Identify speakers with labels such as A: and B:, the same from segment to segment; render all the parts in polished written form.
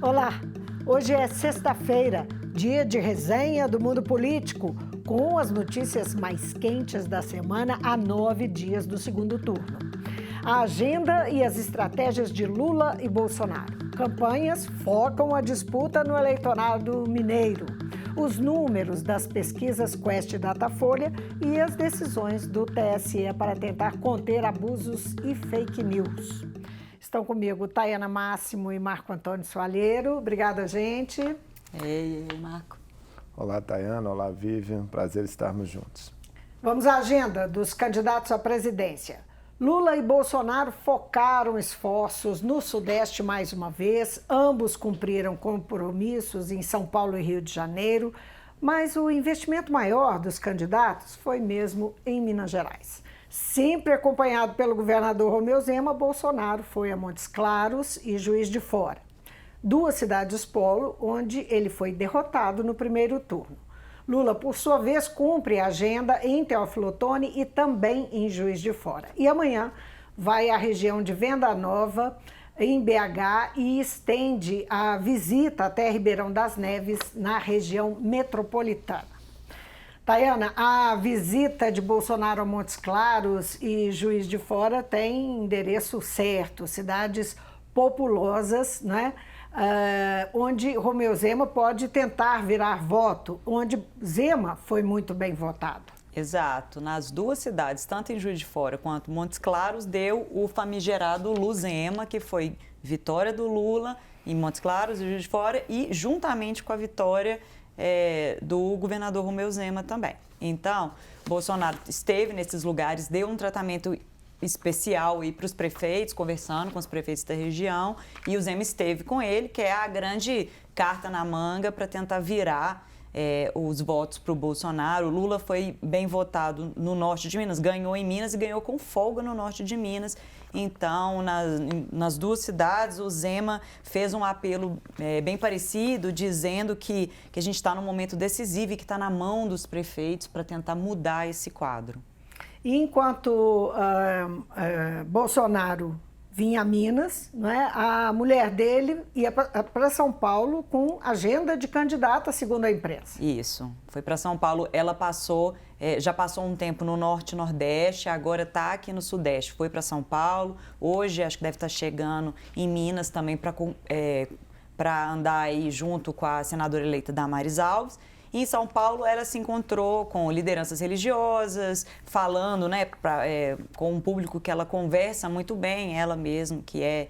A: Olá, hoje é sexta-feira, dia de resenha do mundo político, com as notícias mais quentes da semana a 9 dias do segundo turno. A agenda e as estratégias de Lula e Bolsonaro. Campanhas focam a disputa no eleitorado mineiro, os números das pesquisas Quest e Datafolha e as decisões do TSE para tentar conter abusos e fake news. Estão comigo Tayana Máximo e Marco Antônio Soalheiro. Obrigada, gente.
B: Ei, Marco.
C: Olá, Tayana. Olá, Vivian. Prazer estarmos juntos.
A: Vamos à agenda dos candidatos à presidência. Lula e Bolsonaro focaram esforços no Sudeste mais uma vez. Ambos cumpriram compromissos em São Paulo e Rio de Janeiro, mas o investimento maior dos candidatos foi mesmo em Minas Gerais. Sempre acompanhado pelo governador Romeu Zema, Bolsonaro foi a Montes Claros e Juiz de Fora, duas cidades polo onde ele foi derrotado no primeiro turno. Lula, por sua vez, cumpre a agenda em Teófilo Otoni e também em Juiz de Fora. E amanhã vai à região de Venda Nova, em BH, e estende a visita até Ribeirão das Neves, na região metropolitana. Tayana, a visita de Bolsonaro a Montes Claros e Juiz de Fora tem endereço certo, cidades populosas, né? Onde Romeu Zema pode tentar virar voto, onde Zema foi muito bem votado.
B: Exato. Nas duas cidades, tanto em Juiz de Fora quanto Montes Claros, deu o famigerado Luzema, que foi vitória do Lula em Montes Claros e Juiz de Fora, e juntamente com a vitória do governador Romeu Zema também. Então, Bolsonaro esteve nesses lugares, deu um tratamento especial para os prefeitos, conversando com os prefeitos da região, e o Zema esteve com ele, que é a grande carta na manga para tentar virar os votos para o Bolsonaro. O Lula foi bem votado no norte de Minas, ganhou em Minas e ganhou com folga no norte de Minas. Então, nas duas cidades, o Zema fez um apelo bem parecido, dizendo que a gente está num momento decisivo e que está na mão dos prefeitos para tentar mudar esse quadro.
A: E enquanto Bolsonaro vinha a Minas, né, a mulher dele ia para São Paulo com agenda de candidata, segundo a imprensa.
B: Isso, foi para São Paulo. Ela já passou um tempo no Norte e Nordeste, agora está aqui no Sudeste. Foi para São Paulo, hoje acho que deve estar chegando em Minas também para andar aí junto com a senadora eleita Damares Alves. E em São Paulo, ela se encontrou com lideranças religiosas, falando, né, com um público que ela conversa muito bem, ela mesma, que é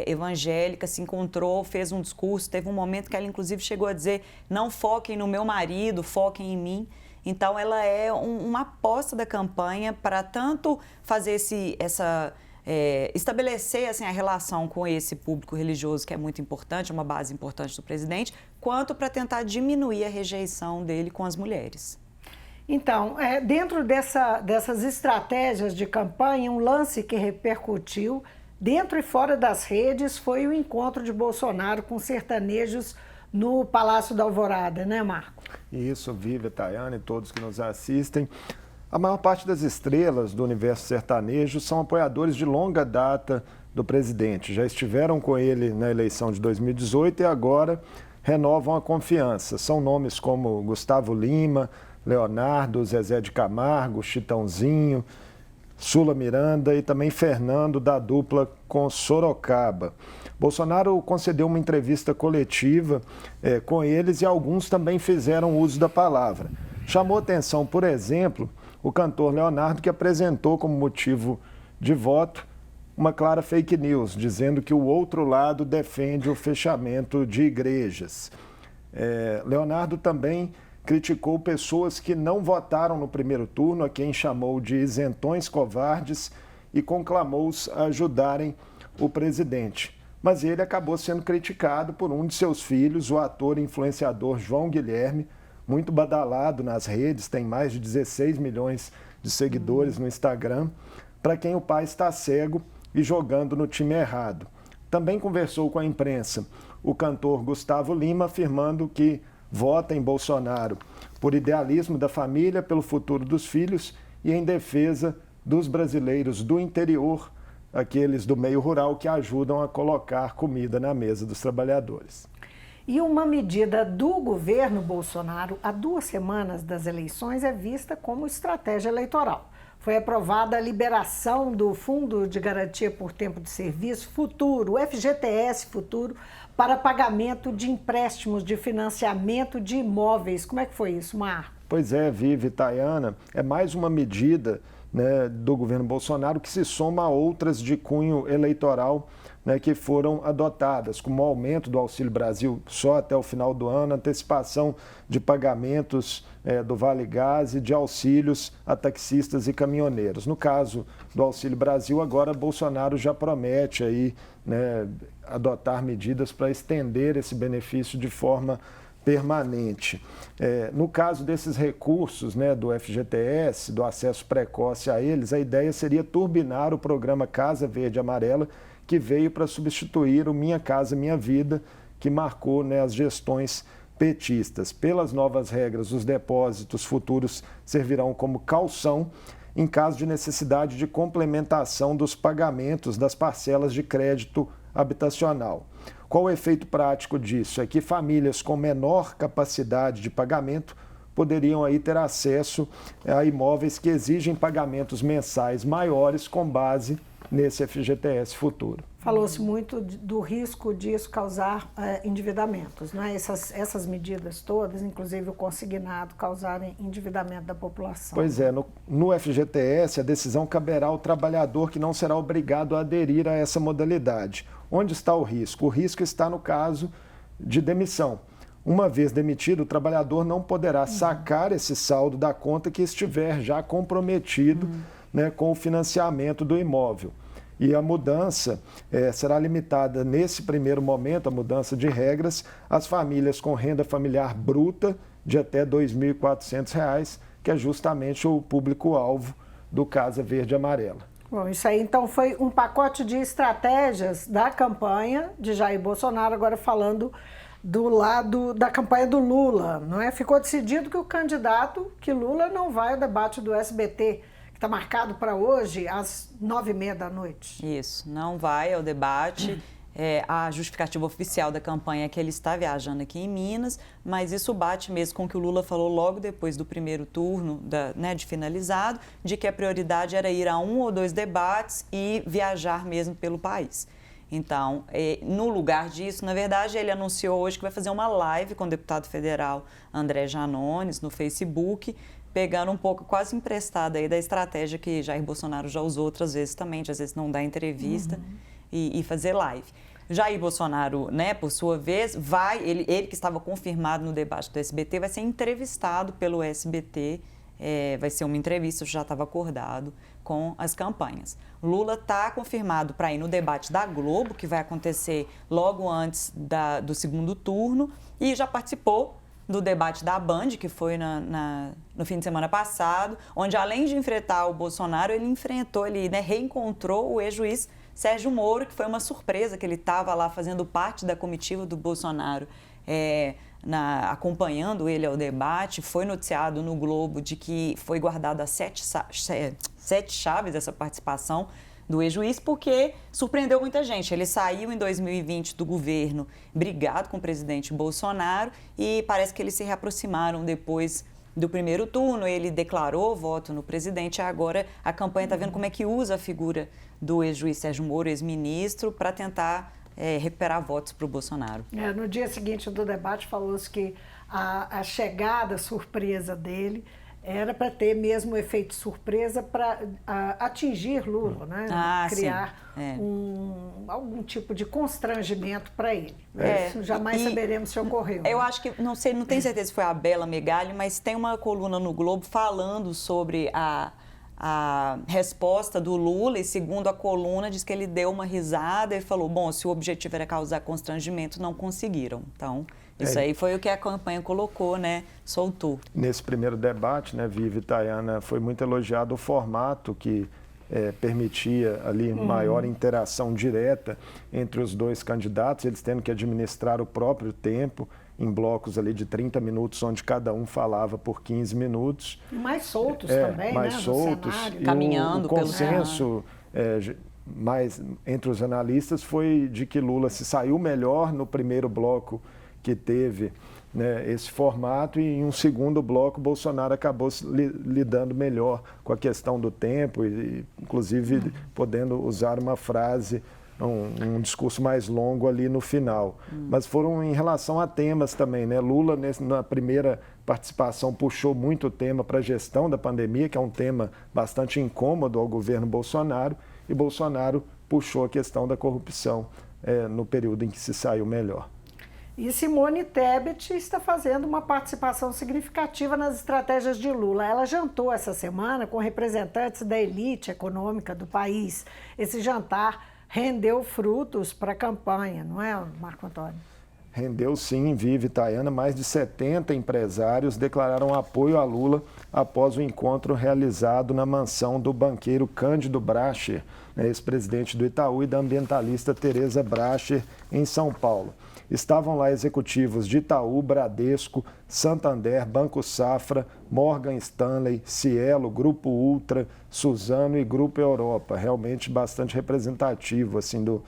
B: evangélica, se encontrou, fez um discurso. Teve um momento que ela, inclusive, chegou a dizer: não foquem no meu marido, foquem em mim. Então, ela é uma aposta da campanha para tanto fazer estabelecer assim, a relação com esse público religioso, que é muito importante, é uma base importante do presidente, quanto para tentar diminuir a rejeição dele com as mulheres.
A: Então, dentro dessas estratégias de campanha, um lance que repercutiu dentro e fora das redes foi o encontro de Bolsonaro com sertanejos no Palácio da Alvorada, né, Marco?
C: Isso, Vivian, Tayana e todos que nos assistem. A maior parte das estrelas do universo sertanejo são apoiadores de longa data do presidente. Já estiveram com ele na eleição de 2018 e agora renovam a confiança. São nomes como Gustavo Lima, Leonardo, Zezé de Camargo, Chitãozinho, Sula Miranda e também Fernando, da dupla com Sorocaba. Bolsonaro concedeu uma entrevista coletiva com eles e alguns também fizeram uso da palavra. Chamou atenção, por exemplo, o cantor Leonardo, que apresentou como motivo de voto uma clara fake news, dizendo que o outro lado defende o fechamento de igrejas. Leonardo também criticou pessoas que não votaram no primeiro turno, a quem chamou de isentões covardes, e conclamou-os a ajudarem o presidente. Mas ele acabou sendo criticado por um de seus filhos, o ator e influenciador João Guilherme, muito badalado nas redes, tem mais de 16 milhões de seguidores no Instagram, para quem o pai está cego e jogando no time errado. Também conversou com a imprensa o cantor Gustavo Lima, afirmando que vota em Bolsonaro por idealismo da família, pelo futuro dos filhos e em defesa dos brasileiros do interior aqueles do meio rural que ajudam a colocar comida na mesa dos trabalhadores.
A: E uma medida do governo Bolsonaro, há 2 semanas das eleições, é vista como estratégia eleitoral. Foi aprovada a liberação do Fundo de Garantia por Tempo de Serviço Futuro, o FGTS Futuro, para pagamento de empréstimos de financiamento de imóveis. Como é que foi isso, Marco?
C: Pois é, Vivi e Tayana, é mais uma medida, né, do governo Bolsonaro que se soma a outras de cunho eleitoral, né, que foram adotadas, como o aumento do Auxílio Brasil só até o final do ano, antecipação de pagamentos do Vale Gás e de auxílios a taxistas e caminhoneiros. No caso do Auxílio Brasil, agora Bolsonaro já promete aí, né, adotar medidas para estender esse benefício de forma permanente. No caso desses recursos, né, do FGTS, do acesso precoce a eles, a ideia seria turbinar o programa Casa Verde e Amarela, que veio para substituir o Minha Casa Minha Vida, que marcou, né, as gestões petistas. Pelas novas regras, os depósitos futuros servirão como calção em caso de necessidade de complementação dos pagamentos das parcelas de crédito habitacional. Qual o efeito prático disso? É que famílias com menor capacidade de pagamento poderiam aí ter acesso a imóveis que exigem pagamentos mensais maiores com base nesse FGTS Futuro.
A: Falou-se muito do risco disso causar endividamentos, não é? Essas medidas todas, inclusive o consignado, causarem endividamento da população.
C: Pois é, no FGTS a decisão caberá ao trabalhador, que não será obrigado a aderir a essa modalidade. Onde está o risco? O risco está no caso de demissão. Uma vez demitido, o trabalhador não poderá sacar esse saldo da conta que estiver já comprometido, né, com o financiamento do imóvel. E a mudança será limitada, nesse primeiro momento, a mudança de regras, às famílias com renda familiar bruta de até R$ 2.400, que é justamente o público-alvo do Casa Verde e Amarela.
A: Bom, isso aí então foi um pacote de estratégias da campanha de Jair Bolsonaro, agora falando do lado da campanha do Lula, não é? Ficou decidido que o candidato, que Lula não vai ao debate do SBT, está marcado para hoje, às 9h30 da noite.
B: Isso, não vai ao debate. A justificativa oficial da campanha é que ele está viajando aqui em Minas, mas isso bate mesmo com o que o Lula falou logo depois do primeiro turno de finalizado, de que a prioridade era ir a 1 ou 2 debates e viajar mesmo pelo país. Então, no lugar disso, na verdade, ele anunciou hoje que vai fazer uma live com o deputado federal André Janones no Facebook, pegando um pouco, quase emprestada aí da estratégia que Jair Bolsonaro já usou outras vezes também, de às vezes não dar entrevista e fazer live. Jair Bolsonaro, né, por sua vez, ele que estava confirmado no debate do SBT, vai ser entrevistado pelo SBT, vai ser uma entrevista, já estava acordado com as campanhas. Lula está confirmado para ir no debate da Globo, que vai acontecer logo antes do segundo turno, e já participou do debate da Band, que foi no fim de semana passado, onde além de enfrentar o Bolsonaro, ele reencontrou o ex-juiz Sérgio Moro, que foi uma surpresa, que ele estava lá fazendo parte da comitiva do Bolsonaro, acompanhando ele ao debate. Foi noticiado no Globo de que foi guardado as 7 chaves dessa participação do ex-juiz, porque surpreendeu muita gente. Ele saiu em 2020 do governo brigado com o presidente Bolsonaro e parece que eles se reaproximaram depois do primeiro turno. Ele declarou voto no presidente e agora a campanha está vendo como é que usa a figura do ex-juiz Sérgio Moro, ex-ministro, para tentar recuperar votos para o Bolsonaro.
A: No dia seguinte do debate falou-se que a chegada surpresa dele era para ter mesmo o efeito surpresa para atingir Lula, né? Criar algum tipo de constrangimento para ele. Isso jamais saberemos se ocorreu.
B: Eu acho que, não tenho certeza se foi a Bela Megali, mas tem uma coluna no Globo falando sobre a resposta do Lula, e segundo a coluna, diz que ele deu uma risada e falou, bom, se o objetivo era causar constrangimento, não conseguiram. Então, isso aí foi o que a campanha colocou, né, soltou. Nesse
C: primeiro debate, né, Vivi e Tayana, foi muito elogiado o formato que permitia ali maior interação direta entre os dois candidatos, eles tendo que administrar o próprio tempo, em blocos ali de 30 minutos, onde cada um falava por 15 minutos.
A: E mais soltos também,
C: mais
A: né?
C: soltos.
A: No cenário.
B: Caminhando
C: o consenso mais entre os analistas foi de que Lula se saiu melhor no primeiro bloco que teve, né, esse formato, e em um segundo bloco Bolsonaro acabou lidando melhor com a questão do tempo e inclusive podendo usar uma frase, um discurso mais longo ali no final. Mas foram em relação a temas também, né? Lula, na primeira participação, puxou muito o tema para a gestão da pandemia, que é um tema bastante incômodo ao governo Bolsonaro, e Bolsonaro puxou a questão da corrupção no período em que se saiu melhor.
A: E Simone Tebet está fazendo uma participação significativa nas estratégias de Lula. Ela jantou essa semana com representantes da elite econômica do país. Esse jantar rendeu frutos para a campanha, não é, Marco Antônio?
C: Rendeu sim, Vivi, Tayana. Mais de 70 empresários declararam apoio a Lula após o encontro realizado na mansão do banqueiro Cândido Bracher, ex-presidente do Itaú, e da ambientalista Tereza Bracher, em São Paulo. Estavam lá executivos de Itaú, Bradesco, Santander, Banco Safra, Morgan Stanley, Cielo, Grupo Ultra, Suzano e Grupo Europa. Realmente bastante representativo assim, do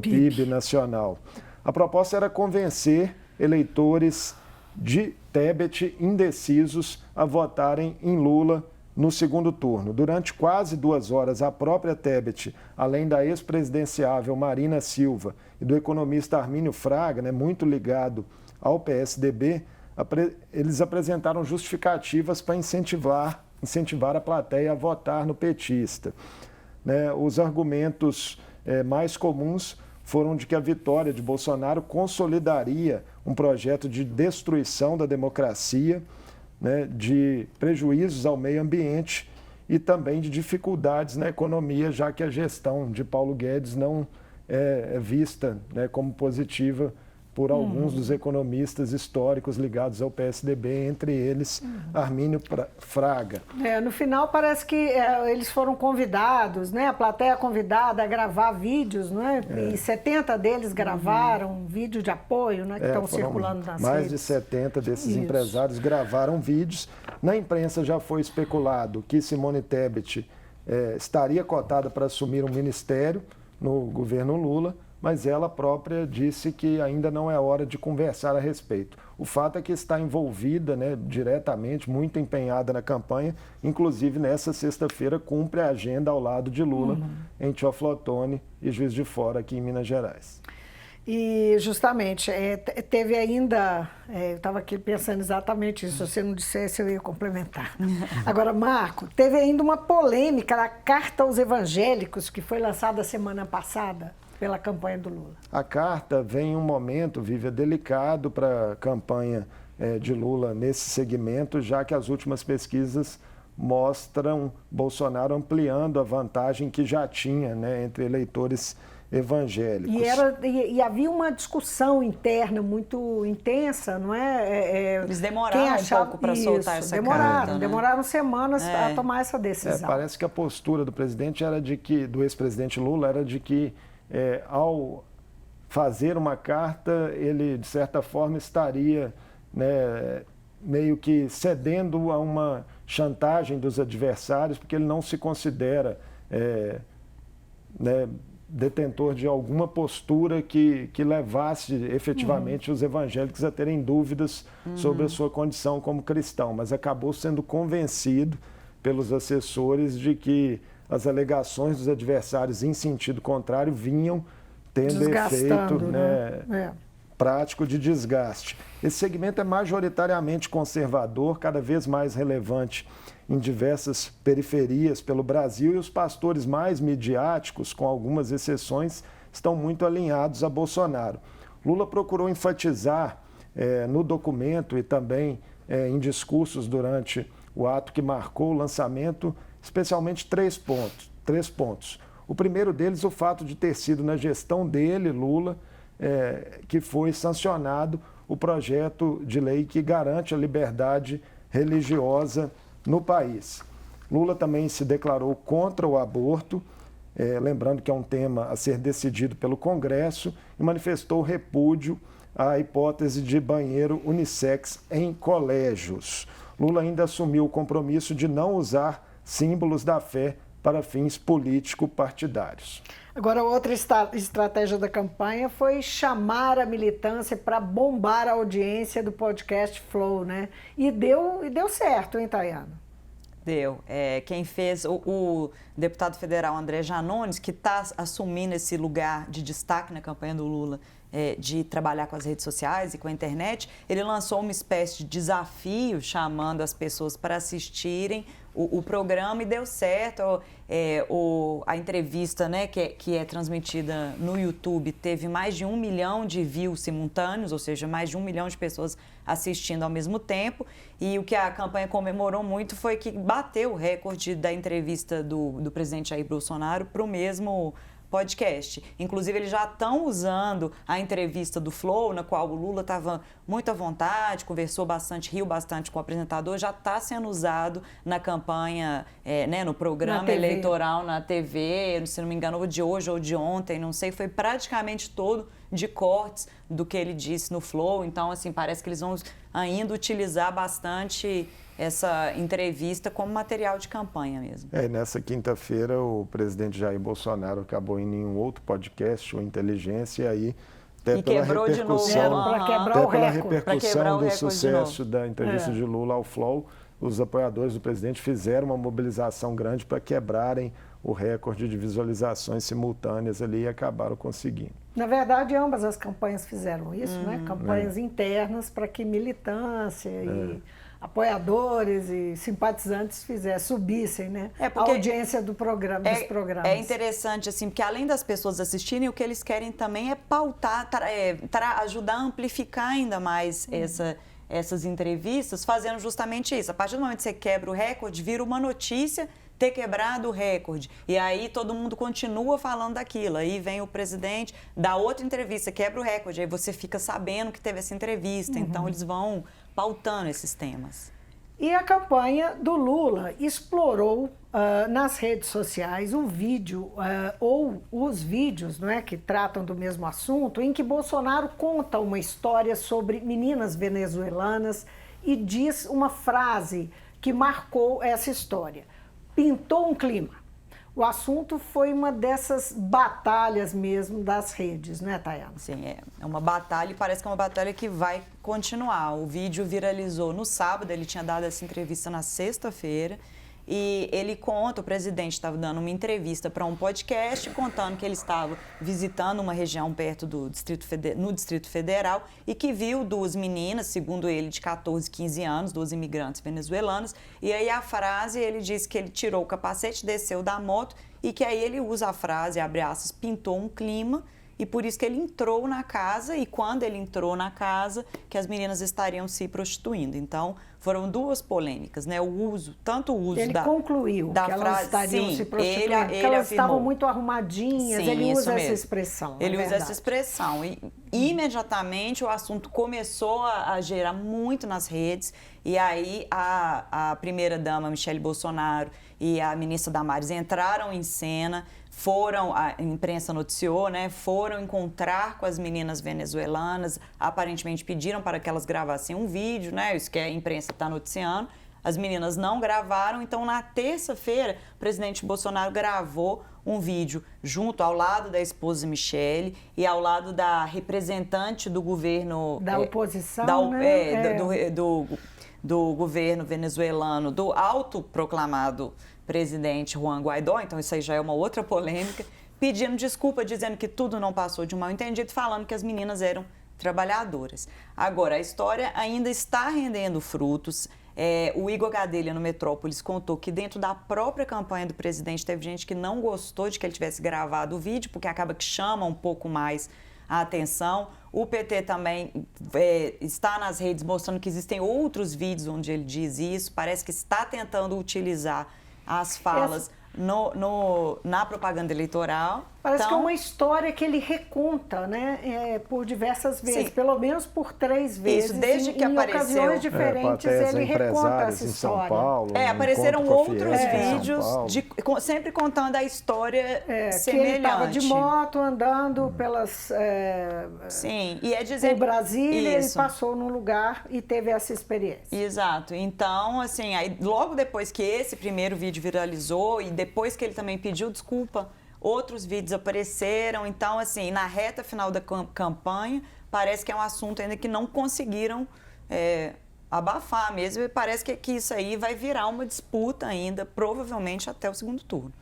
C: PIB nacional. A proposta era convencer eleitores de Tebet indecisos a votarem em Lula no segundo turno. Durante quase 2 horas, a própria Tebet, além da ex-presidenciável Marina Silva e do economista Armínio Fraga, muito ligado ao PSDB, eles apresentaram justificativas para incentivar a plateia a votar no petista. Os argumentos mais comuns foram de que a vitória de Bolsonaro consolidaria um projeto de destruição da democracia, de prejuízos ao meio ambiente e também de dificuldades na economia, já que a gestão de Paulo Guedes não é vista como positiva por alguns dos economistas históricos ligados ao PSDB, entre eles Armínio Fraga.
A: No final parece que eles foram convidados, a plateia convidada a gravar vídeos, e 70 deles gravaram vídeo de apoio, que estão circulando nas redes.
C: Mais de 70 desses empresários gravaram vídeos. Na imprensa já foi especulado que Simone Tebet estaria cotada para assumir um ministério no governo Lula, mas ela própria disse que ainda não é hora de conversar a respeito. O fato é que está envolvida diretamente, muito empenhada na campanha, inclusive nessa sexta-feira cumpre a agenda ao lado de Lula em Teoflotone e Juiz de Fora, aqui em Minas Gerais.
A: E justamente, teve ainda, eu estava aqui pensando exatamente isso, se você não dissesse eu ia complementar. Agora, Marco, teve ainda uma polêmica da Carta aos Evangélicos, que foi lançada semana passada pela campanha do Lula.
C: A carta vem em um momento, Vivi, delicado para a campanha de Lula nesse segmento, já que as últimas pesquisas mostram Bolsonaro ampliando a vantagem que já tinha entre eleitores evangélicos.
A: E havia uma discussão interna muito intensa, não é?
B: Eles demoraram um pouco para soltar essa carta.
A: Demoraram semanas a tomar essa decisão.
C: Parece que a postura do presidente do ex-presidente Lula era de que ao fazer uma carta, ele, de certa forma, estaria meio que cedendo a uma chantagem dos adversários, porque ele não se considera detentor de alguma postura que levasse efetivamente os evangélicos a terem dúvidas sobre a sua condição como cristão, mas acabou sendo convencido pelos assessores de que as alegações dos adversários em sentido contrário vinham tendo efeito prático de desgaste. Esse segmento é majoritariamente conservador, cada vez mais relevante em diversas periferias pelo Brasil, e os pastores mais midiáticos, com algumas exceções, estão muito alinhados a Bolsonaro. Lula procurou enfatizar no documento e também em discursos durante o ato que marcou o lançamento, especialmente 3 pontos. O primeiro deles, o fato de ter sido na gestão dele, Lula, que foi sancionado o projeto de lei que garante a liberdade religiosa no país. Lula também se declarou contra o aborto, lembrando que é um tema a ser decidido pelo Congresso, e manifestou repúdio à hipótese de banheiro unissex em colégios. Lula ainda assumiu o compromisso de não usar símbolos da fé para fins político-partidários.
A: Agora, outra estratégia da campanha foi chamar a militância para bombar a audiência do podcast Flow, né? E deu certo, hein, Tayana?
B: Deu. Quem fez, o deputado federal André Janones, que está assumindo esse lugar de destaque na campanha do Lula, de trabalhar com as redes sociais e com a internet, ele lançou uma espécie de desafio chamando as pessoas para assistirem o programa e deu certo. A entrevista, né, que é transmitida no YouTube teve mais de 1 milhão de views simultâneos, ou seja, mais de 1 milhão de pessoas assistindo ao mesmo tempo. E o que a campanha comemorou muito foi que bateu o recorde da entrevista do presidente Jair Bolsonaro para o mesmo podcast. Inclusive, eles já estão usando a entrevista do Flow, na qual o Lula estava muito à vontade, conversou bastante, riu bastante com o apresentador, já está sendo usado na campanha, né, no programa eleitoral na TV, se não me engano, de hoje ou de ontem, não sei, foi praticamente todo de cortes do que ele disse no Flow. Então, assim, parece que eles vão ainda utilizar bastante essa entrevista como material de campanha mesmo.
C: Nessa quinta-feira, o presidente Jair Bolsonaro acabou indo em um outro podcast, o Inteligência, e aí até pela repercussão, pela repercussão do sucesso da entrevista de Lula ao Flow, os apoiadores do presidente fizeram uma mobilização grande para quebrarem o recorde de visualizações simultâneas ali e acabaram conseguindo.
A: Na verdade, ambas as campanhas fizeram isso, né? Campanhas internas para que militância e apoiadores e simpatizantes subissem, né? A audiência dos programas.
B: É interessante, assim, porque além das pessoas assistirem, o que eles querem também é pautar, ajudar a amplificar ainda mais essas entrevistas, fazendo justamente isso. A partir do momento que você quebra o recorde, vira uma notícia ter quebrado o recorde. E aí todo mundo continua falando daquilo. Aí vem o presidente, dá outra entrevista, quebra o recorde. Aí você fica sabendo que teve essa entrevista. Então eles vão pautando esses temas.
A: E a campanha do Lula explorou nas redes sociais o vídeo ou os vídeos, não é, que tratam do mesmo assunto, em que Bolsonaro conta uma história sobre meninas venezuelanas e diz uma frase que marcou essa história. Pintou um clima. O assunto foi uma dessas batalhas mesmo das redes, né, Tayana?
B: Sim, é uma batalha e parece que é uma batalha que vai continuar. O vídeo viralizou no sábado, ele tinha dado essa entrevista na sexta-feira e ele conta, o presidente estava dando uma entrevista para um podcast contando que ele estava visitando uma região perto do no Distrito Federal e que viu duas meninas, segundo ele, de 14 e 15 anos, duas imigrantes venezuelanas, e aí a frase, ele disse que ele tirou o capacete, desceu da moto e que aí ele usa a frase, abre aspas, pintou um clima, e por isso que ele entrou na casa, e quando ele entrou na casa, que as meninas estariam se prostituindo. Então, foram duas polêmicas, né? Tanto o uso
A: ele concluiu
B: da
A: que
B: frase,
A: elas estariam se prostituindo, porque elas
B: afirmou,
A: estavam muito arrumadinhas,
B: sim,
A: ele usa
B: mesmo.
A: essa expressão.
B: Ele usa essa expressão e imediatamente o assunto começou a gerar muito nas redes, e aí a primeira-dama, Michele Bolsonaro, e a ministra Damares entraram em cena, a imprensa noticiou, né, foram encontrar com as meninas venezuelanas, aparentemente pediram para que elas gravassem um vídeo, né, isso que a imprensa está noticiando. As meninas não gravaram, então na terça-feira o presidente Bolsonaro gravou um vídeo ao lado da esposa Michele e ao lado da representante do governo...
A: Da oposição,
B: do governo venezuelano, do autoproclamado presidente Juan Guaidó, então isso aí já é uma outra polêmica, pedindo desculpa, dizendo que tudo não passou de um mal-entendido, falando que as meninas eram trabalhadoras. Agora, a história ainda está rendendo frutos. O Igor Gadelha, no Metrópolis, contou que dentro da própria campanha do presidente teve gente que não gostou de que ele tivesse gravado o vídeo, porque acaba que chama um pouco mais a atenção. O PT também está nas redes mostrando que existem outros vídeos onde ele diz isso, parece que está tentando utilizar as falas na propaganda eleitoral.
A: Parece
B: então,
A: que é uma história que ele reconta, né, por diversas vezes,
B: sim,
A: pelo menos por 3 vezes.
B: isso, desde que
A: em
B: apareceu,
A: ocasiões diferentes, ele reconta essa
C: em São
A: história.
C: Paulo.
B: Apareceram outros vídeos
C: sempre
B: contando a história semelhante.
A: Que ele estava de moto andando pelas
B: sim, e dizendo,
A: por Brasília,
B: isso.
A: ele passou num lugar e teve essa experiência.
B: Exato. Então, assim, aí, logo depois que esse primeiro vídeo viralizou e depois que ele também pediu desculpa, outros vídeos apareceram. Então, assim, na reta final da campanha, parece que é um assunto ainda que não conseguiram abafar mesmo. E parece que isso aí vai virar uma disputa ainda, provavelmente até o segundo turno.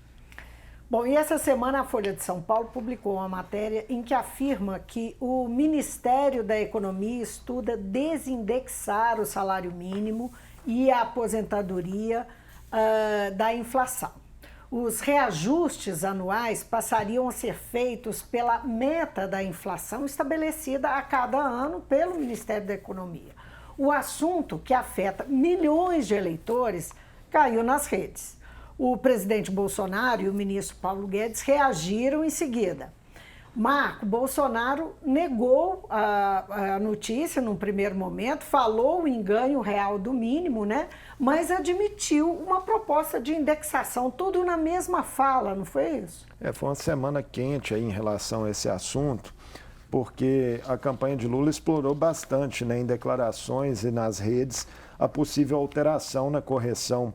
A: Bom, e essa semana a Folha de São Paulo publicou uma matéria em que afirma que o Ministério da Economia estuda desindexar o salário mínimo e a aposentadoria da inflação. Os reajustes anuais passariam a ser feitos pela meta da inflação estabelecida a cada ano pelo Ministério da Economia. O assunto, que afeta milhões de eleitores, caiu nas redes. O presidente Bolsonaro e o ministro Paulo Guedes reagiram em seguida. Marco Bolsonaro negou a notícia num primeiro momento, falou em ganho real do mínimo, né? Mas admitiu uma proposta de indexação, tudo na mesma fala, não foi isso?
C: Foi uma semana quente aí em relação a esse assunto, porque a campanha de Lula explorou bastante, né, em declarações e nas redes a possível alteração na correção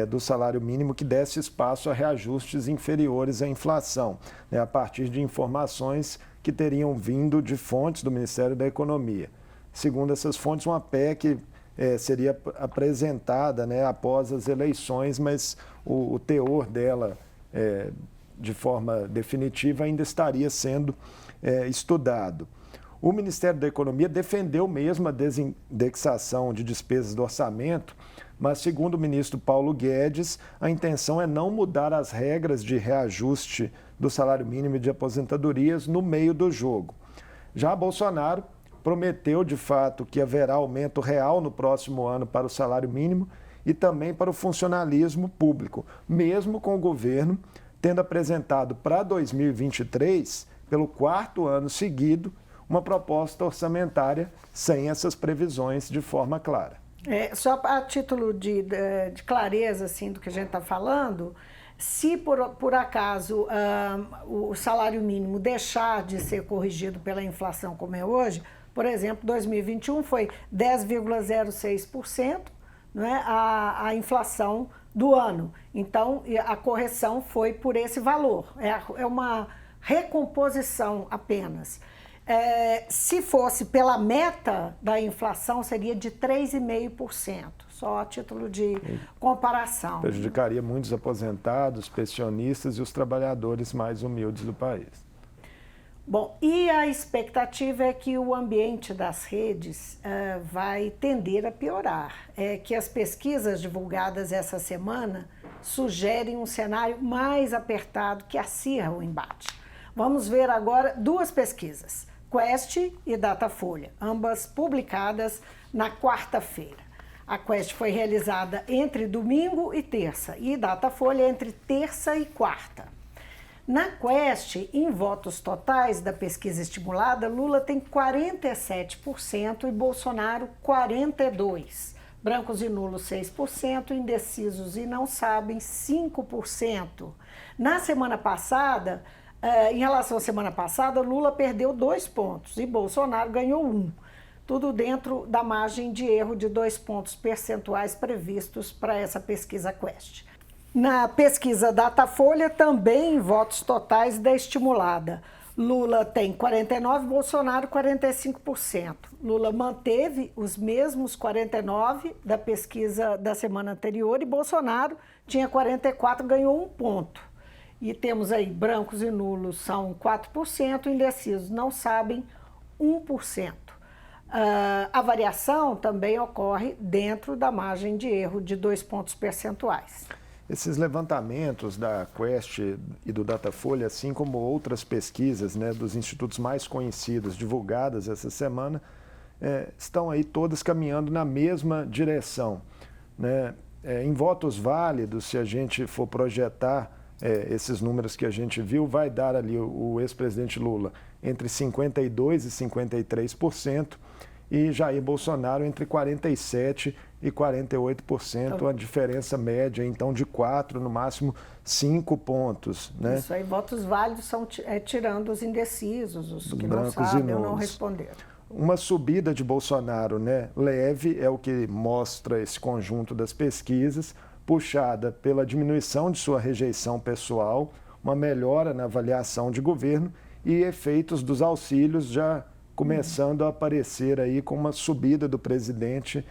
C: do salário mínimo que desse espaço a reajustes inferiores à inflação, né, a partir de informações que teriam vindo de fontes do Ministério da Economia. Segundo essas fontes, uma PEC seria apresentada, né, após as eleições, mas o teor dela, de forma definitiva, ainda estaria sendo estudado. O Ministério da Economia defendeu mesmo a desindexação de despesas do orçamento, mas, segundo o ministro Paulo Guedes, a intenção é não mudar as regras de reajuste do salário mínimo e de aposentadorias no meio do jogo. Já Bolsonaro prometeu, de fato, que haverá aumento real no próximo ano para o salário mínimo e também para o funcionalismo público, mesmo com o governo tendo apresentado para 2023, pelo 4º ano seguido, uma proposta orçamentária sem essas previsões de forma clara.
A: Só a título de clareza assim, do que a gente está falando, se por acaso o salário mínimo deixar de ser corrigido pela inflação como é hoje, por exemplo, 2021 foi 10,06%, não é, a inflação do ano. Então, a correção foi por esse valor. É uma recomposição apenas. Se fosse pela meta da inflação, seria de 3,5%, só a título de comparação.
C: Prejudicaria muitos aposentados, pensionistas e os trabalhadores mais humildes do país.
A: Bom, e a expectativa é que o ambiente das redes vai tender a piorar. Que as pesquisas divulgadas essa semana sugerem um cenário mais apertado que acirra o embate. Vamos ver agora 2 pesquisas. Quest e Datafolha, ambas publicadas na quarta-feira. A Quest foi realizada entre domingo e terça e Datafolha entre terça e quarta. Na Quest, em votos totais da pesquisa estimulada, Lula tem 47% e Bolsonaro 42%. Brancos e nulos 6%, indecisos e não sabem 5%. Na semana passada, em relação à semana passada, Lula perdeu 2 pontos e Bolsonaro ganhou 1. Tudo dentro da margem de erro de 2 pontos percentuais previstos para essa pesquisa Quest. Na pesquisa Datafolha, também votos totais da estimulada. Lula tem 49%, Bolsonaro 45%. Lula manteve os mesmos 49% da pesquisa da semana anterior e Bolsonaro tinha 44%, ganhou 1 ponto. E temos aí brancos e nulos são 4%, indecisos não sabem 1%. A variação também ocorre dentro da margem de erro de 2 pontos percentuais.
C: Esses levantamentos da Quest e do Datafolha, assim como outras pesquisas, né, dos institutos mais conhecidos divulgadas essa semana, estão aí todas caminhando na mesma direção, né? Em votos válidos, se a gente for projetar esses números que a gente viu, vai dar ali o ex-presidente Lula entre 52% e 53%, e Jair Bolsonaro entre 47% e 48%, a diferença média, então, de 4, no máximo 5 pontos. Né?
A: Isso aí, votos válidos são tirando os indecisos, os que não
C: brancos
A: sabem
C: e
A: ou não
C: nulos.
A: responderam.
C: Uma subida de Bolsonaro, né, leve, é o que mostra esse conjunto das pesquisas, puxada pela diminuição de sua rejeição pessoal, uma melhora na avaliação de governo e efeitos dos auxílios já começando a aparecer aí com uma subida do presidente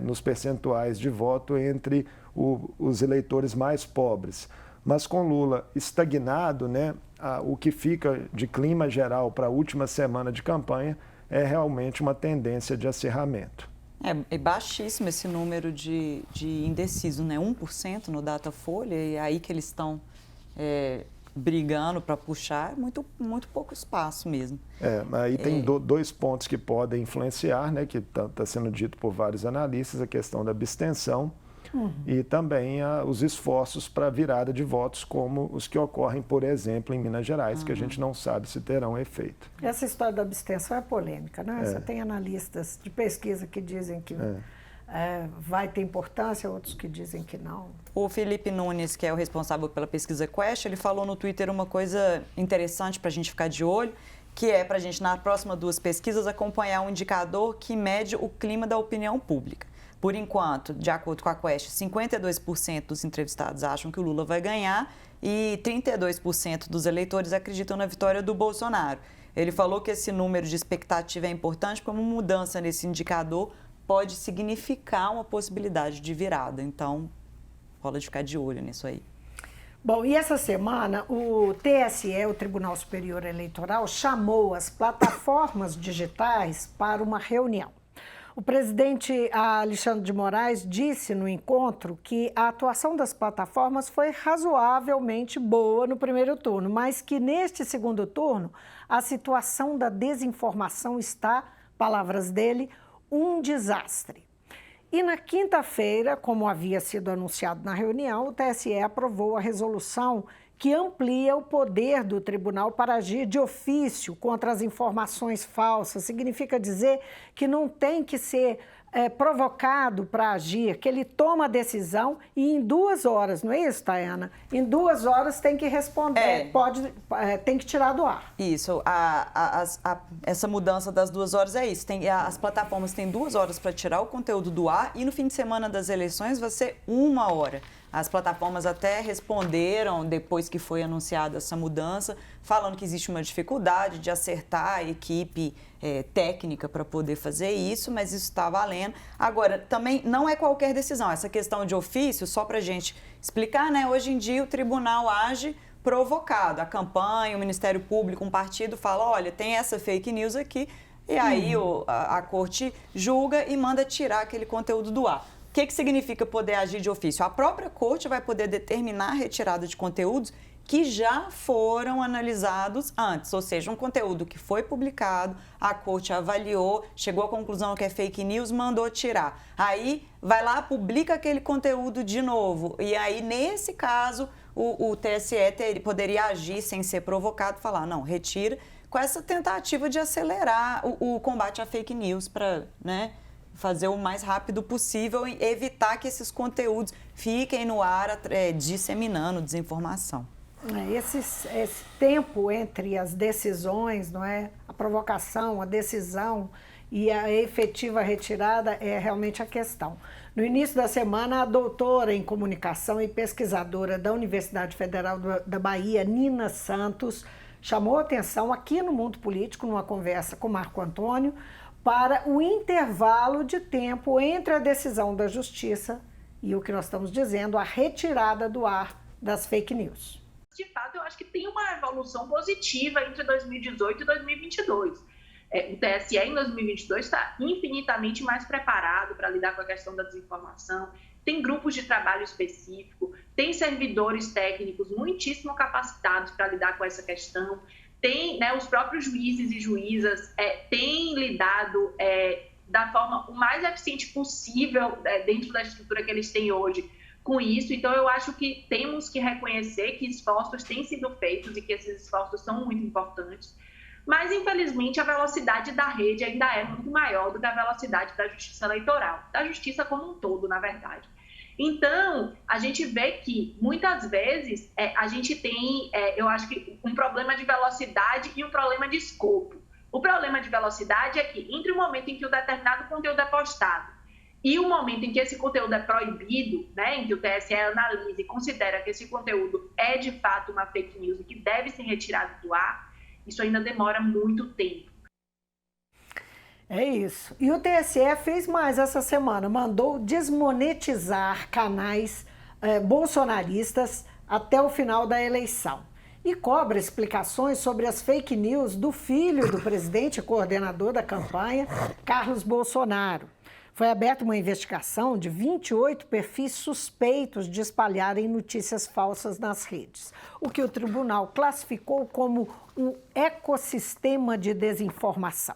C: nos percentuais de voto entre os eleitores mais pobres. Mas com Lula estagnado, né, o que fica de clima geral para a última semana de campanha é realmente uma tendência de acirramento.
B: É baixíssimo esse número de indecisos, né? 1% no Datafolha, e é aí que eles estão brigando para puxar, muito pouco espaço mesmo.
C: Aí tem dois pontos que podem influenciar, né? Que está sendo dito por vários analistas, a questão da abstenção e também os esforços para virada de votos, como os que ocorrem, por exemplo, em Minas Gerais, que a gente não sabe se terão efeito.
A: Essa história da abstenção é polêmica, né? Você tem analistas de pesquisa que dizem que vai ter importância, outros que dizem que não.
B: O Felipe Nunes, que é o responsável pela pesquisa Quest, ele falou no Twitter uma coisa interessante para a gente ficar de olho, que é para a gente, nas próximas 2 pesquisas, acompanhar um indicador que mede o clima da opinião pública. Por enquanto, de acordo com a Quest, 52% dos entrevistados acham que o Lula vai ganhar e 32% dos eleitores acreditam na vitória do Bolsonaro. Ele falou que esse número de expectativa é importante, porque uma mudança nesse indicador pode significar uma possibilidade de virada. Então, rola de ficar de olho nisso aí.
A: Bom, e essa semana o TSE, o Tribunal Superior Eleitoral, chamou as plataformas digitais para uma reunião. O presidente Alexandre de Moraes disse no encontro que a atuação das plataformas foi razoavelmente boa no primeiro turno, mas que neste segundo turno a situação da desinformação está, palavras dele, um desastre. E na quinta-feira, como havia sido anunciado na reunião, o TSE aprovou a resolução que amplia o poder do tribunal para agir de ofício contra as informações falsas. Significa dizer que não tem que ser provocado para agir, que ele toma a decisão e em 2 horas, não é isso, Tayana? Em 2 horas tem que responder, tem que tirar do ar.
B: Isso, essa mudança das 2 horas é isso. As plataformas têm 2 horas para tirar o conteúdo do ar e no fim de semana das eleições vai ser 1 hora. As plataformas até responderam, depois que foi anunciada essa mudança, falando que existe uma dificuldade de acertar a equipe técnica para poder fazer isso, mas isso está valendo. Agora, também não é qualquer decisão. Essa questão de ofício, só para a gente explicar, né? Hoje em dia o tribunal age provocado. A campanha, o Ministério Público, um partido fala, olha, tem essa fake news aqui, e aí a corte julga e manda tirar aquele conteúdo do ar. O que significa poder agir de ofício? A própria corte vai poder determinar a retirada de conteúdos que já foram analisados antes, ou seja, um conteúdo que foi publicado, a corte avaliou, chegou à conclusão que é fake news, mandou tirar. Aí vai lá, publica aquele conteúdo de novo. E aí, nesse caso, o TSE poderia agir sem ser provocado, falar, não, retira, com essa tentativa de acelerar o combate à fake news para, né, fazer o mais rápido possível e evitar que esses conteúdos fiquem no ar disseminando desinformação.
A: Esse tempo entre as decisões, não é? A provocação, a decisão e a efetiva retirada é realmente a questão. No início da semana, a doutora em comunicação e pesquisadora da Universidade Federal da Bahia, Nina Santos, chamou atenção aqui no Mundo Político, numa conversa com Marco Antônio, para o intervalo de tempo entre a decisão da Justiça e o que nós estamos dizendo, a retirada do ar das fake news.
D: De fato, eu acho que tem uma evolução positiva entre 2018 e 2022. O TSE, em 2022, está infinitamente mais preparado para lidar com a questão da desinformação, tem grupos de trabalho específico, tem servidores técnicos muitíssimo capacitados para lidar com essa questão, tem, né, os próprios juízes e juízas têm lidado da forma o mais eficiente possível dentro da estrutura que eles têm hoje com isso. Então, eu acho que temos que reconhecer que esforços têm sido feitos e que esses esforços são muito importantes. Mas, infelizmente, a velocidade da rede ainda é muito maior do que a velocidade da justiça eleitoral, da justiça como um todo, na verdade. Então, a gente vê que, muitas vezes, a gente tem, eu acho que, um problema de velocidade e um problema de escopo. O problema de velocidade é que, entre o momento em que o determinado conteúdo é postado e o momento em que esse conteúdo é proibido, né, em que o TSE analisa e considera que esse conteúdo é, de fato, uma fake news e que deve ser retirado do ar, isso ainda demora muito tempo.
A: É isso. E o TSE fez mais essa semana, mandou desmonetizar canais bolsonaristas até o final da eleição. E cobra explicações sobre as fake news do filho do presidente e coordenador da campanha, Carlos Bolsonaro. Foi aberta uma investigação de 28 perfis suspeitos de espalharem notícias falsas nas redes, o que o tribunal classificou como um ecossistema de desinformação.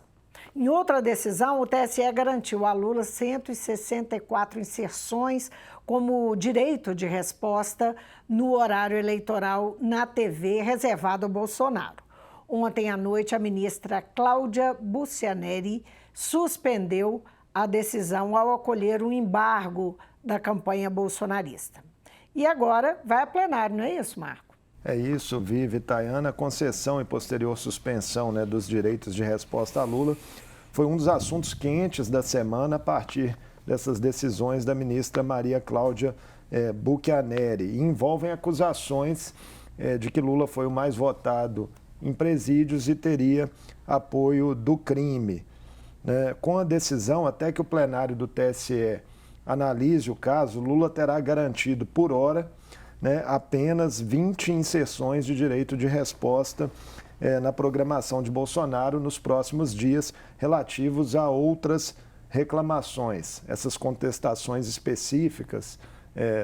A: Em outra decisão, o TSE garantiu a Lula 164 inserções como direito de resposta no horário eleitoral na TV reservado ao Bolsonaro. Ontem à noite, a ministra Cláudia Buccianeri suspendeu a decisão ao acolher um embargo da campanha bolsonarista. E agora vai a plenário, não é isso, Marco?
C: É isso, Vivi, Tayana. A concessão e posterior suspensão, né, dos direitos de resposta a Lula foi um dos assuntos quentes da semana a partir dessas decisões da ministra Maria Cláudia Buccianeri. E envolvem acusações de que Lula foi o mais votado em presídios e teria apoio do crime. Com a decisão, até que o plenário do TSE analise o caso, Lula terá garantido por hora, né, apenas 20 inserções de direito de resposta na programação de Bolsonaro nos próximos dias, relativos a outras reclamações. Essas contestações específicas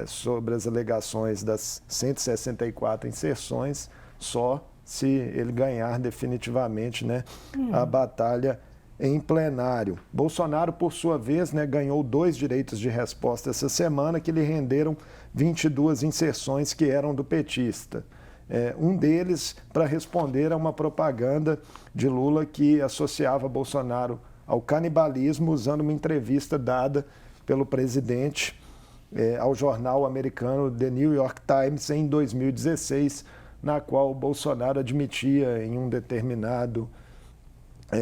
C: sobre as alegações das 164 inserções, só se ele ganhar definitivamente, né, a batalha em plenário. Bolsonaro, por sua vez, né, ganhou 2 direitos de resposta essa semana que lhe renderam 22 inserções que eram do petista. Um deles para responder a uma propaganda de Lula que associava Bolsonaro ao canibalismo, usando uma entrevista dada pelo presidente ao jornal americano The New York Times em 2016, na qual Bolsonaro admitia em um determinado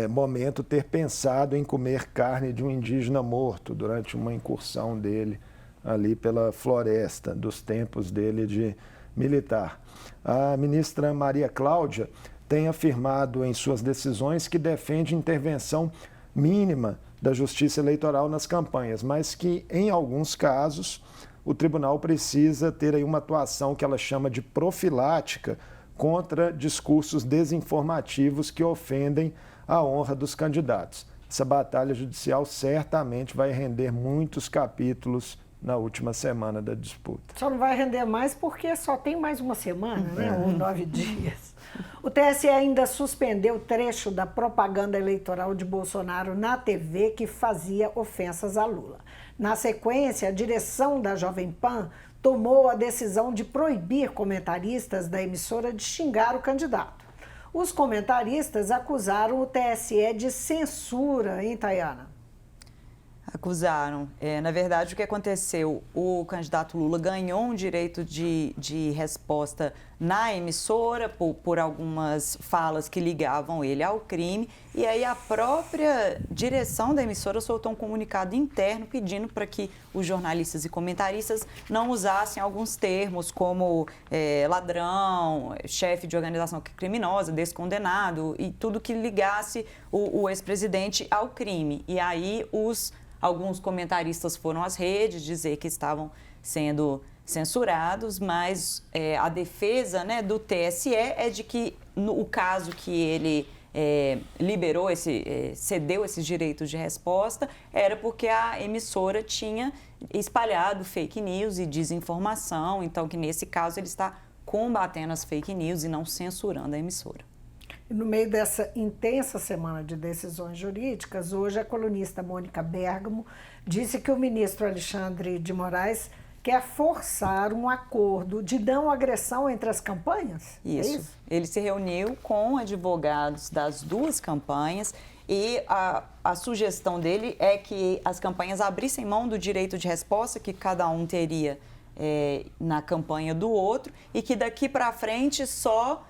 C: momento ter pensado em comer carne de um indígena morto durante uma incursão dele ali pela floresta, dos tempos dele de militar. A ministra Maria Cláudia tem afirmado em suas decisões que defende intervenção mínima da Justiça Eleitoral nas campanhas, mas que, em alguns casos, o tribunal precisa ter aí uma atuação que ela chama de profilática contra discursos desinformativos que ofendem a honra dos candidatos. Essa batalha judicial certamente vai render muitos capítulos na última semana da disputa.
A: Só não vai render mais porque só tem mais uma semana, né? Ou 9 dias. O TSE ainda suspendeu trecho da propaganda eleitoral de Bolsonaro na TV que fazia ofensas a Lula. Na sequência, a direção da Jovem Pan tomou a decisão de proibir comentaristas da emissora de xingar o candidato. Os comentaristas acusaram o TSE de censura, hein, Tayana?
B: Acusaram. Na verdade, o que aconteceu? O candidato Lula ganhou um direito de resposta na emissora por algumas falas que ligavam ele ao crime, e aí a própria direção da emissora soltou um comunicado interno pedindo para que os jornalistas e comentaristas não usassem alguns termos como ladrão, chefe de organização criminosa, descondenado e tudo que ligasse o ex-presidente ao crime. E aí alguns comentaristas foram às redes dizer que estavam sendo censurados, mas a defesa, né, do TSE é de que o caso que ele liberou, cedeu esses direitos de resposta, era porque a emissora tinha espalhado fake news e desinformação, então que nesse caso ele está combatendo as fake news e não censurando a emissora.
A: No meio dessa intensa semana de decisões jurídicas, hoje a colunista Mônica Bergamo disse que o ministro Alexandre de Moraes quer forçar um acordo de não agressão entre as campanhas?
B: Isso.
A: É isso?
B: Ele se reuniu com advogados das duas campanhas e a sugestão dele é que as campanhas abrissem mão do direito de resposta que cada um teria na campanha do outro e que daqui para frente só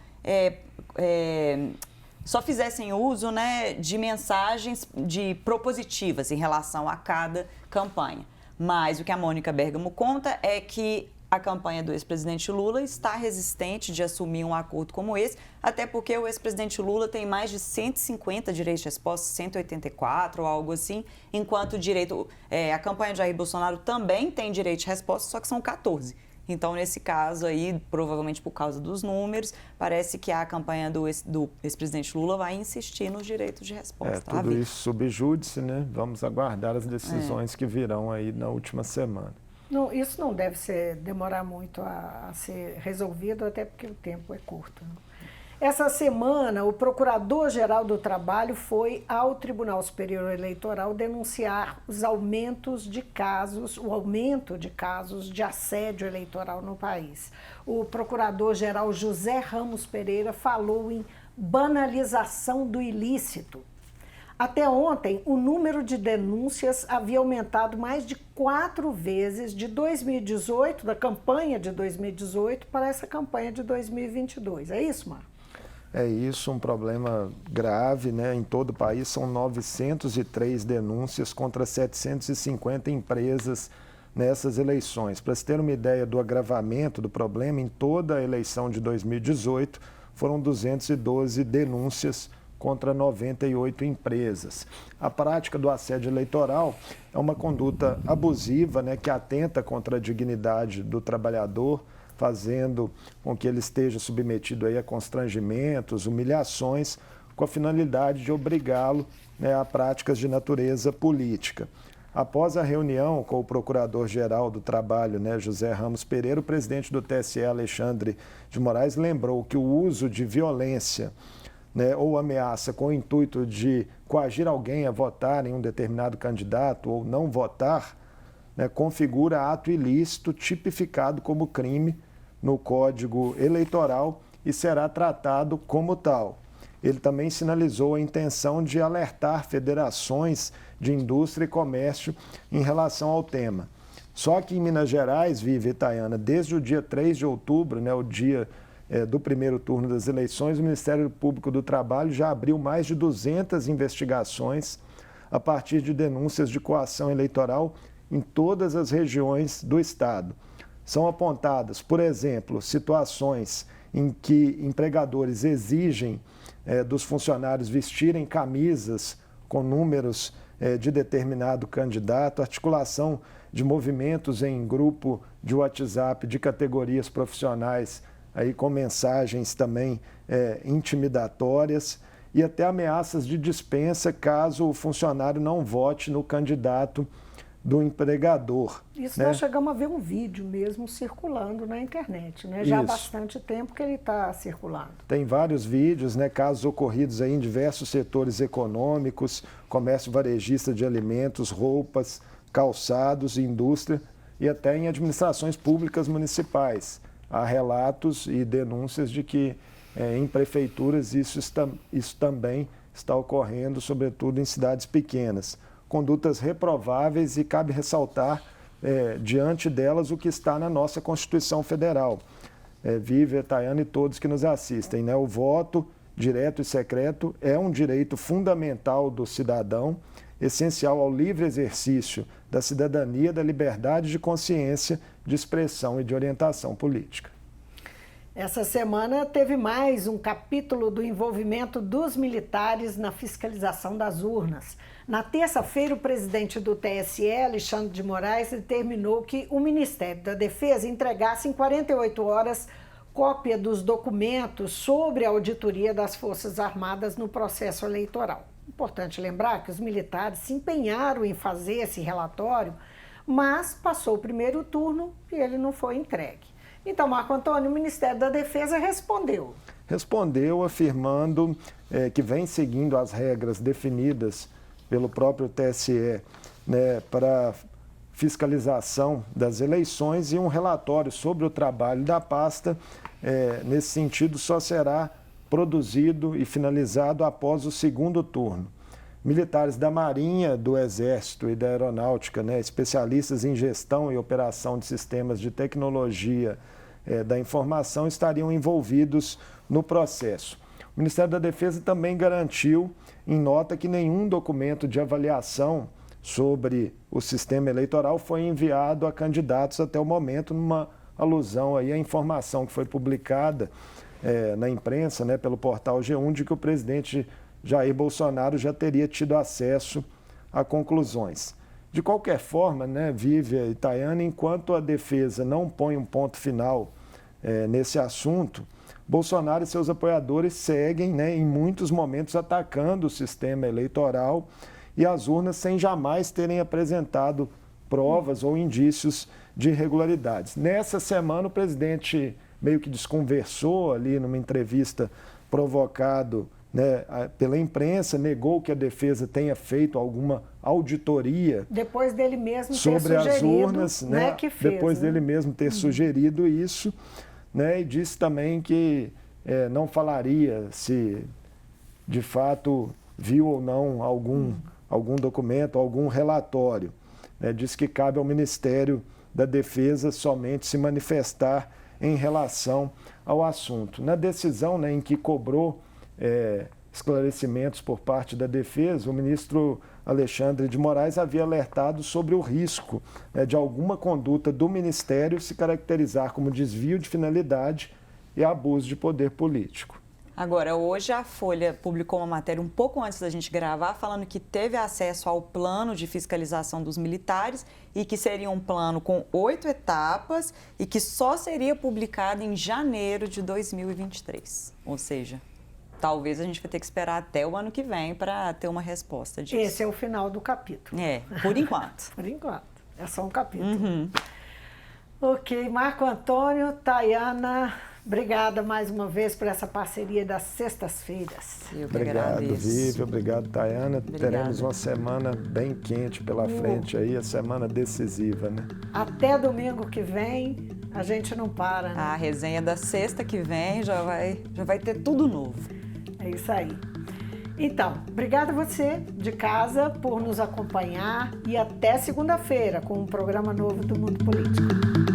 B: fizessem uso, né, de mensagens propositivas em relação a cada campanha. Mas o que a Mônica Bergamo conta é que a campanha do ex-presidente Lula está resistente de assumir um acordo como esse, até porque o ex-presidente Lula tem mais de 150 direitos de resposta, 184 ou algo assim, enquanto a campanha de Jair Bolsonaro também tem direito de resposta, só que são 14. Então, nesse caso aí, provavelmente por causa dos números, parece que a campanha do ex-presidente Lula vai insistir nos direitos de resposta.
C: Tudo isso sob júdice, né? Vamos aguardar as decisões que virão aí na última semana.
A: Não, isso não deve demorar muito a ser resolvido, até porque o tempo é curto. Essa semana, o Procurador-Geral do Trabalho foi ao Tribunal Superior Eleitoral denunciar o aumento de casos de assédio eleitoral no país. O Procurador-Geral José Ramos Pereira falou em banalização do ilícito. Até ontem, o número de denúncias havia aumentado mais de 4 vezes de 2018, da campanha de 2018, para essa campanha de 2022. É isso, Marco?
C: É isso, um problema grave, né? Em todo o país são 903 denúncias contra 750 empresas nessas eleições. Para se ter uma ideia do agravamento do problema, em toda a eleição de 2018 foram 212 denúncias contra 98 empresas. A prática do assédio eleitoral é uma conduta abusiva, né, que atenta contra a dignidade do trabalhador, fazendo com que ele esteja submetido aí a constrangimentos, humilhações, com a finalidade de obrigá-lo, né, a práticas de natureza política. Após a reunião com o Procurador-Geral do Trabalho, né, José Ramos Pereira, o presidente do TSE, Alexandre de Moraes, lembrou que o uso de violência, né, ou ameaça com o intuito de coagir alguém a votar em um determinado candidato ou não votar, né, configura ato ilícito tipificado como crime no Código Eleitoral e será tratado como tal. Ele também sinalizou a intenção de alertar federações de indústria e comércio em relação ao tema. Só que em Minas Gerais, Vivi e Tayana, desde o dia 3 de outubro, né, o dia do primeiro turno das eleições, o Ministério Público do Trabalho já abriu mais de 200 investigações a partir de denúncias de coação eleitoral em todas as regiões do Estado. São apontadas, por exemplo, situações em que empregadores exigem dos funcionários vestirem camisas com números de determinado candidato, articulação de movimentos em grupo de WhatsApp de categorias profissionais, aí com mensagens também intimidatórias e até ameaças de dispensa caso o funcionário não vote no candidato do empregador.
A: Isso,
C: né?
A: Nós chegamos a ver um vídeo mesmo circulando na internet, né? Já há bastante tempo que ele está circulando.
C: Tem vários vídeos, né? Casos ocorridos aí em diversos setores econômicos, comércio varejista de alimentos, roupas, calçados, indústria e até em administrações públicas municipais. Há relatos e denúncias de que em prefeituras isso também está ocorrendo, sobretudo em cidades pequenas. Condutas reprováveis e cabe ressaltar diante delas o que está na nossa Constituição Federal. Vive, Tayana e todos que nos assistem, né? O voto direto e secreto é um direito fundamental do cidadão, essencial ao livre exercício da cidadania, da liberdade de consciência, de expressão e de orientação política.
A: Essa semana teve mais um capítulo do envolvimento dos militares na fiscalização das urnas. Na terça-feira, o presidente do TSE, Alexandre de Moraes, determinou que o Ministério da Defesa entregasse em 48 horas cópia dos documentos sobre a auditoria das Forças Armadas no processo eleitoral. Importante lembrar que os militares se empenharam em fazer esse relatório, mas passou o primeiro turno e ele não foi entregue. Então, Marco Antônio, o Ministério da Defesa respondeu.
C: Respondeu afirmando que vem seguindo as regras definidas pelo próprio TSE, né, para fiscalização das eleições e um relatório sobre o trabalho da pasta, nesse sentido, só será produzido e finalizado após o segundo turno. Militares da Marinha, do Exército e da Aeronáutica, né, especialistas em gestão e operação de sistemas de tecnologia da informação, estariam envolvidos no processo. O Ministério da Defesa também garantiu em nota que nenhum documento de avaliação sobre o sistema eleitoral foi enviado a candidatos até o momento, numa alusão aí à informação que foi publicada na imprensa, né, pelo portal G1, de que o presidente Jair Bolsonaro já teria tido acesso a conclusões. De qualquer forma, né, Vivian e Tayane, enquanto a defesa não põe um ponto final nesse assunto, Bolsonaro e seus apoiadores seguem, né, em muitos momentos atacando o sistema eleitoral e as urnas sem jamais terem apresentado provas ou indícios de irregularidades. Nessa semana, o presidente meio que desconversou ali numa entrevista provocado, né, pela imprensa, negou que a defesa tenha feito alguma auditoria
A: depois dele mesmo
C: sobre as urnas, né,
A: que fez,
C: depois dele mesmo ter sugerido isso, né, e disse também que não falaria se de fato viu ou não algum documento, algum relatório. Disse que cabe ao Ministério da Defesa somente se manifestar em relação ao assunto. Na decisão, né, em que cobrou esclarecimentos por parte da defesa, o ministro Alexandre de Moraes havia alertado sobre o risco de alguma conduta do Ministério se caracterizar como desvio de finalidade e abuso de poder político.
B: Agora, hoje a Folha publicou uma matéria um pouco antes da gente gravar, falando que teve acesso ao plano de fiscalização dos militares e que seria um plano com 8 etapas e que só seria publicado em janeiro de 2023. Ou seja, talvez a gente vai ter que esperar até o ano que vem para ter uma resposta disso.
A: Esse é o final do capítulo.
B: Por enquanto.
A: Por enquanto. É só um capítulo. Ok, Marco Antônio, Tayana, obrigada mais uma vez por essa parceria das sextas-feiras.
C: Obrigado, Vivi. Obrigado, Tayana.
B: Obrigada.
C: Teremos uma semana bem quente pela frente aí, a semana decisiva, né?
A: Até domingo que vem, a gente não para, né?
B: A resenha da sexta que vem já vai ter tudo novo.
A: É isso aí. Então, obrigada a você de casa por nos acompanhar e até segunda-feira com um programa novo do Mundo Político.